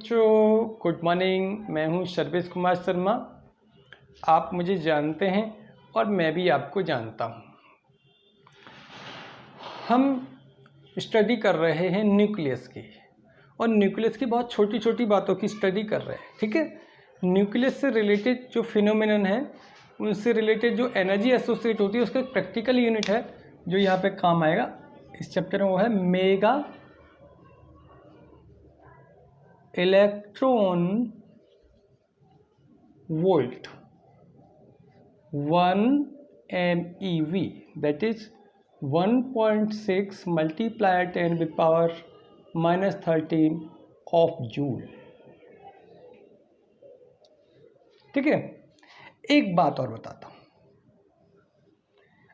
बच्चों, good morning. मैं हूं सर्वेश कुमार शर्मा। आप मुझे जानते हैं और मैं भी आपको जानता हूं। हम स्टडी कर रहे हैं न्यूक्लियस की, और न्यूक्लियस की बहुत छोटी छोटी बातों की स्टडी कर रहे हैं। ठीक है, न्यूक्लियस से रिलेटेड जो फिनोमिनन है, उनसे रिलेटेड जो एनर्जी एसोसिएट होती है, उसका एक प्रैक्टिकल यूनिट है जो यहाँ पे काम आएगा इस चैप्टर में। वो है mega electron volt 1 MeV, that is 1.6 multiplied 10 with power -13 of joule. ठीक है, एक बात और बताता हूं।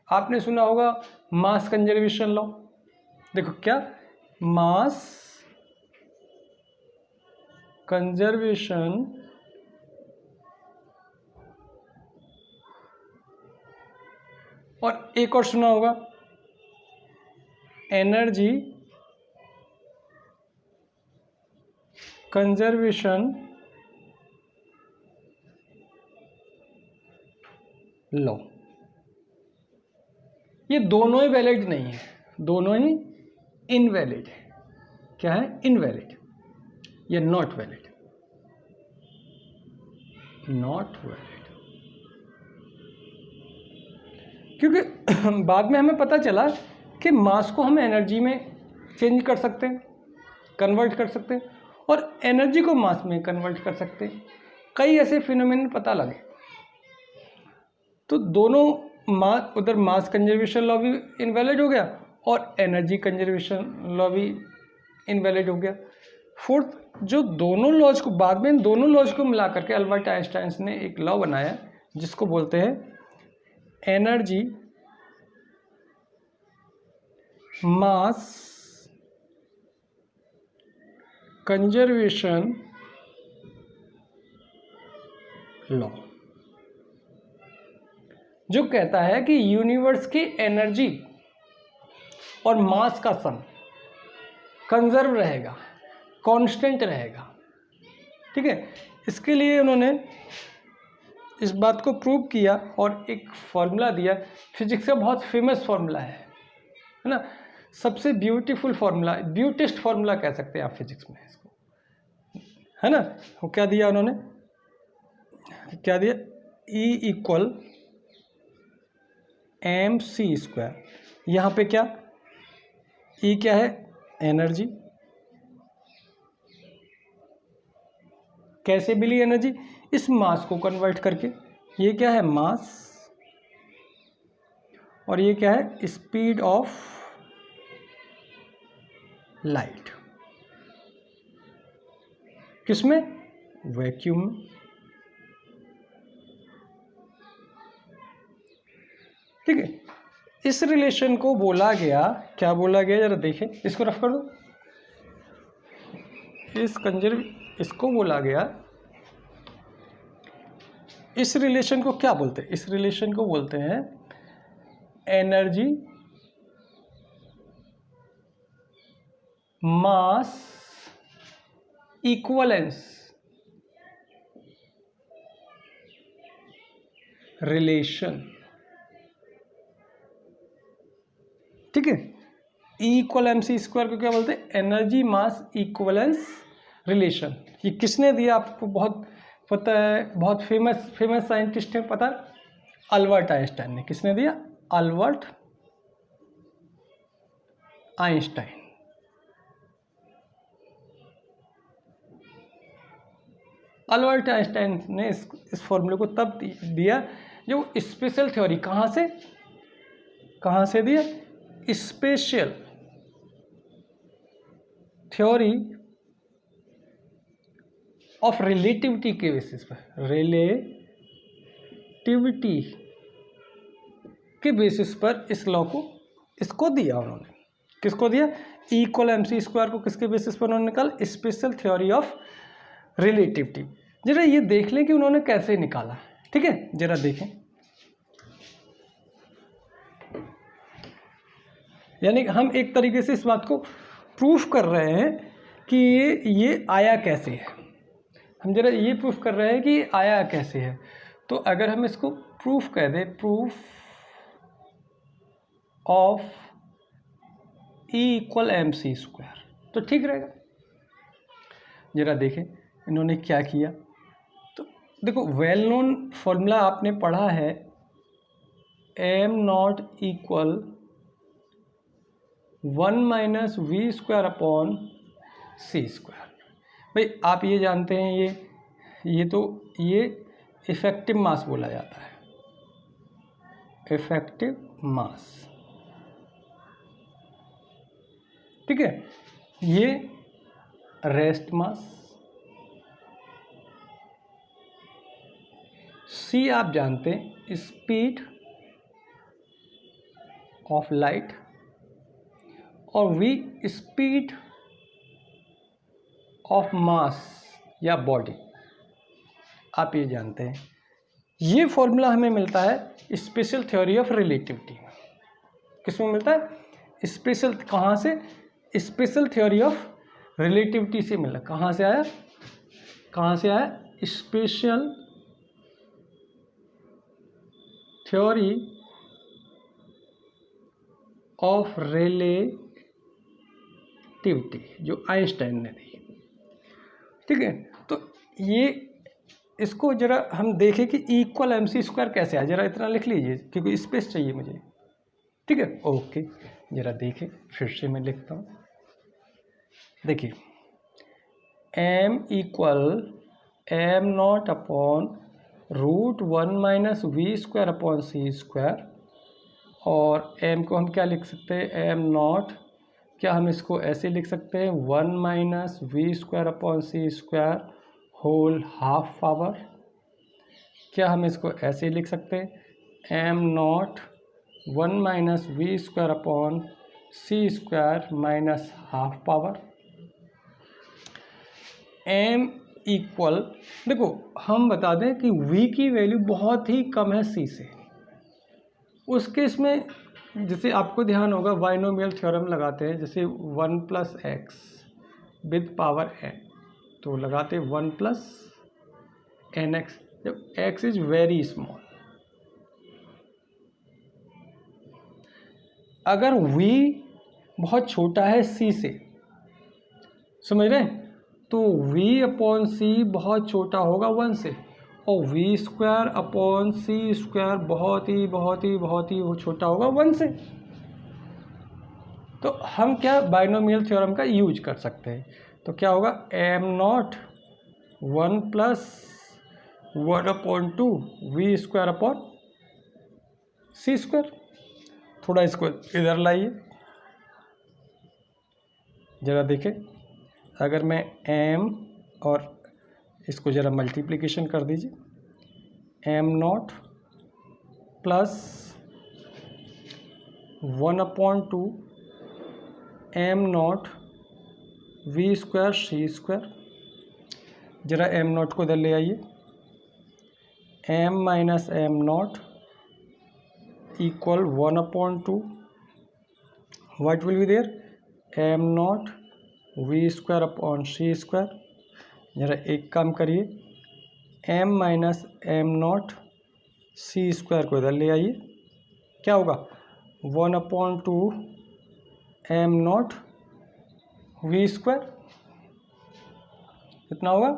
आपने सुना होगा मास कंजर्वेशन लॉ। देखो क्या, मास कंजर्वेशन और एक और सुना होगा एनर्जी कंजर्वेशन लॉ। ये दोनों ही वैलिड नहीं है, दोनों ही इनवैलिड है। क्या है? इनवैलिड या नॉट वैलिड। नॉट वैलिड क्योंकि बाद में हमें पता चला कि मास को हम एनर्जी में चेंज कर सकते हैं, कन्वर्ट कर सकते हैं, और एनर्जी को मास में कन्वर्ट कर सकते हैं। कई ऐसे फिनोमेनन पता लगे। तो दोनों उधर मास कंजर्वेशन लॉ भी इनवैलिड हो गया और एनर्जी कंजर्वेशन लॉ भी इनवैलिड हो गया। फोर्थ, जो दोनों लॉज को बाद में, दोनों लॉज को मिला करके अल्बर्ट आइंस्टाइन ने एक लॉ बनाया जिसको बोलते हैं एनर्जी मास कंजर्वेशन लॉ, जो कहता है कि यूनिवर्स की एनर्जी और मास का सम कंजर्व रहेगा, कांस्टेंट रहेगा। ठीक है, इसके लिए उन्होंने इस बात को प्रूव किया और एक फॉर्मूला दिया। फिजिक्स का बहुत फेमस फॉर्मूला है ना, सबसे ब्यूटीफुल फॉर्मूला, ब्यूटेस्ट फॉर्मूला कह सकते हैं आप फिजिक्स में इसको, है ना। वो क्या दिया उन्होंने, क्या दिया? E = mc²। यहाँ पे क्या, E क्या है? एनर्जी। कैसे मिली एनर्जी? इस मास को कन्वर्ट करके। ये क्या है? मास। और ये क्या है? Speed of light. किसमें? वैक्यूम में। ठीक है, इस रिलेशन को बोला गया, क्या बोला गया जरा देखें, इसको रफ कर दो। इसको बोला गया, इस रिलेशन को क्या बोलते हैं? इस रिलेशन को बोलते हैं एनर्जी मास इक्वलेंस रिलेशन। ठीक है, E = mc² को क्या बोलते हैं? एनर्जी मास इक्वलेंस रिलेशन। ये किसने दिया? आपको बहुत पता है, बहुत फेमस साइंटिस्ट है, पता है? अल्बर्ट आइंस्टाइन ने। किसने दिया? Albert Einstein. अल्बर्ट आइंस्टाइन ने इस फॉर्मूले को तब दिया जो स्पेशल थ्योरी, कहाँ से दिया? स्पेशल थ्योरी ऑफ रिलेटिविटी के बेसिस पर, रिलेटिविटी के बेसिस पर इस लॉ को, इसको दिया उन्होंने। किसको दिया? E = mc² को किसके बेसिस पर उन्होंने निकाला? Special theory of relativity. जरा ये देख लें कि उन्होंने कैसे निकाला। ठीक है, जरा देखें। यानी हम एक तरीके से इस बात को प्रूफ कर रहे हैं कि ये आया कैसे है। हम जरा ये प्रूफ कर रहे हैं कि आया कैसे है। तो अगर हम इसको प्रूफ कह दें, proof of E equal MC square, तो ठीक रहेगा। जरा देखें इन्होंने क्या किया। तो देखो वेल नोन फॉर्मूला आपने पढ़ा है, m not equal 1 minus v square upon c square. भाई आप ये जानते हैं, ये इफेक्टिव मास बोला जाता है, इफेक्टिव मास, ठीक है। ये रेस्ट मास, सी आप जानते हैं स्पीड ऑफ लाइट, और वी स्पीड ऑफ मास या बॉडी, आप ये जानते हैं। ये फॉर्मूला हमें मिलता है स्पेशल थ्योरी ऑफ रिलेटिविटी। किसमें मिलता है? स्पेशल, कहाँ से? स्पेशल थ्योरी ऑफ रिलेटिविटी से मिला। कहाँ से आया? स्पेशल थ्योरी ऑफ रिलेटिविटी, जो आइंस्टाइन ने दी, ठीक है। तो ये इसको जरा हम देखें कि इक्वल MC स्क्वायर कैसे आया। जरा इतना लिख लीजिए क्योंकि स्पेस चाहिए मुझे, ठीक है। ओके, जरा देखें, फिर से मैं लिखता हूँ। देखिए m equal m not upon root 1 minus v square upon c square, और m को हम क्या लिख सकते हैं? m नॉट, क्या हम इसको ऐसे लिख सकते हैं? 1 minus v square upon c square whole half power. क्या हम इसको ऐसे लिख सकते हैं? m not 1 minus v square upon c square minus half power. m equal, देखो हम बता दें कि v की वैल्यू बहुत ही कम है c से। उस केस में जैसे आपको ध्यान होगा, बाइनोमियल थ्योरम लगाते हैं, जैसे 1 plus x with power n, तो लगाते 1 प्लस एन एक्स जब x इज वेरी स्मॉल। अगर v बहुत छोटा है c से, समझ रहे हैं, तो v अपॉन सी बहुत छोटा होगा 1 से, और v square upon c square बहुत ही छोटा होगा 1 से। तो हम क्या बाइनोमियल थ्योरम का यूज कर सकते हैं। तो क्या होगा? m not 1 plus 1 upon 2 v square upon c square. थोड़ा इसको इधर लाइए, ज़रा देखें। अगर मैं m और इसको ज़रा मल्टीप्लिकेशन कर दीजिए, m naught plus 1 upon 2 m naught v square c square. ज़रा m नॉट को इधर ले आइए, m minus m naught equal 1 upon 2, what will be there? m naught v square upon c square. ज़रा एक काम करिए, m minus m naught c square को इधर ले आइए, क्या होगा? 1 upon 2 m naught v square, कितना होगा?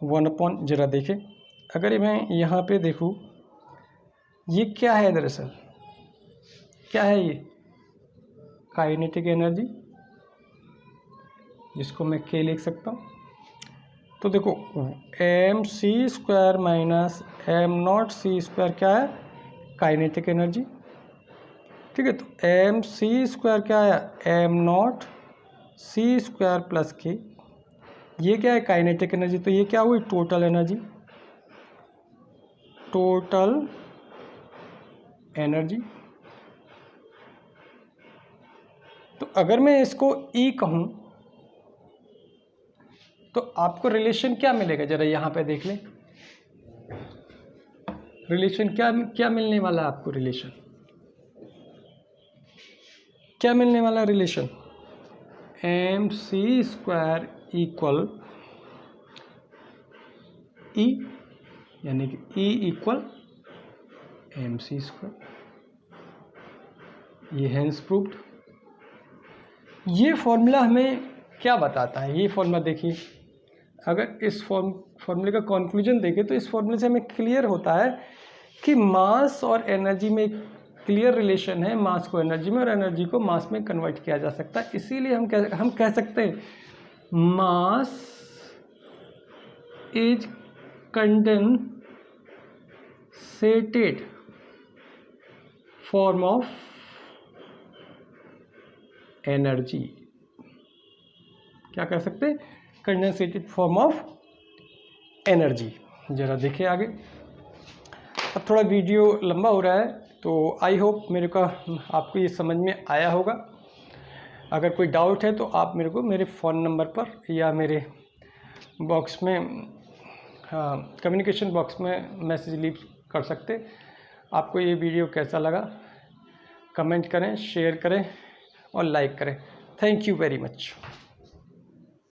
1 अपॉन, ज़रा देखें, अगर मैं यहाँ पे देखूँ, ये क्या है? दरअसल क्या है ये? काइनेटिक एनर्जी, जिसको मैं k लिख सकता हूँ। तो देखो एम सी square minus m naught c square क्या है? काइनेटिक एनर्जी, ठीक है। तो एम सी स्क्वायर क्या है? M naught c square plus K, ये क्या है? Kinetic energy. तो ये क्या हुई? Total energy, total energy. तो अगर मैं इसको E कहूँ तो आपको रिलेशन क्या मिलेगा? जरा यहाँ पे देख लें, रिलेशन क्या मिलने वाला है आपको? रिलेशन क्या मिलने वाला है? रिलेशन एम सी स्क्वायर इक्वल ई, यानी कि ई इक्वल mc²। ये हैंस प्रूव्ड। ये फॉर्मूला हमें क्या बताता है? ये फॉर्मूला देखिए, अगर इस फॉर्मूले का कंक्लूजन देखें तो इस फॉर्मूले से हमें क्लियर होता है कि मास और एनर्जी में क्लियर रिलेशन है। मास को एनर्जी में और एनर्जी को मास में कन्वर्ट किया जा सकता है। इसीलिए हम कह सकते हैं mass is condensated form of energy. क्या कह सकते हैं? Condensated form of energy. जरा देखिए आगे। अब थोड़ा वीडियो लंबा हो रहा है, तो आई होप मेरे का आपको ये समझ में आया होगा। अगर कोई डाउट है तो आप मेरे को मेरे फ़ोन नंबर पर या मेरे बॉक्स में कम्युनिकेशन बॉक्स में मैसेज लीव कर सकते। आपको ये वीडियो कैसा लगा कमेंट करें, शेयर करें और लाइक करें। Thank you very much.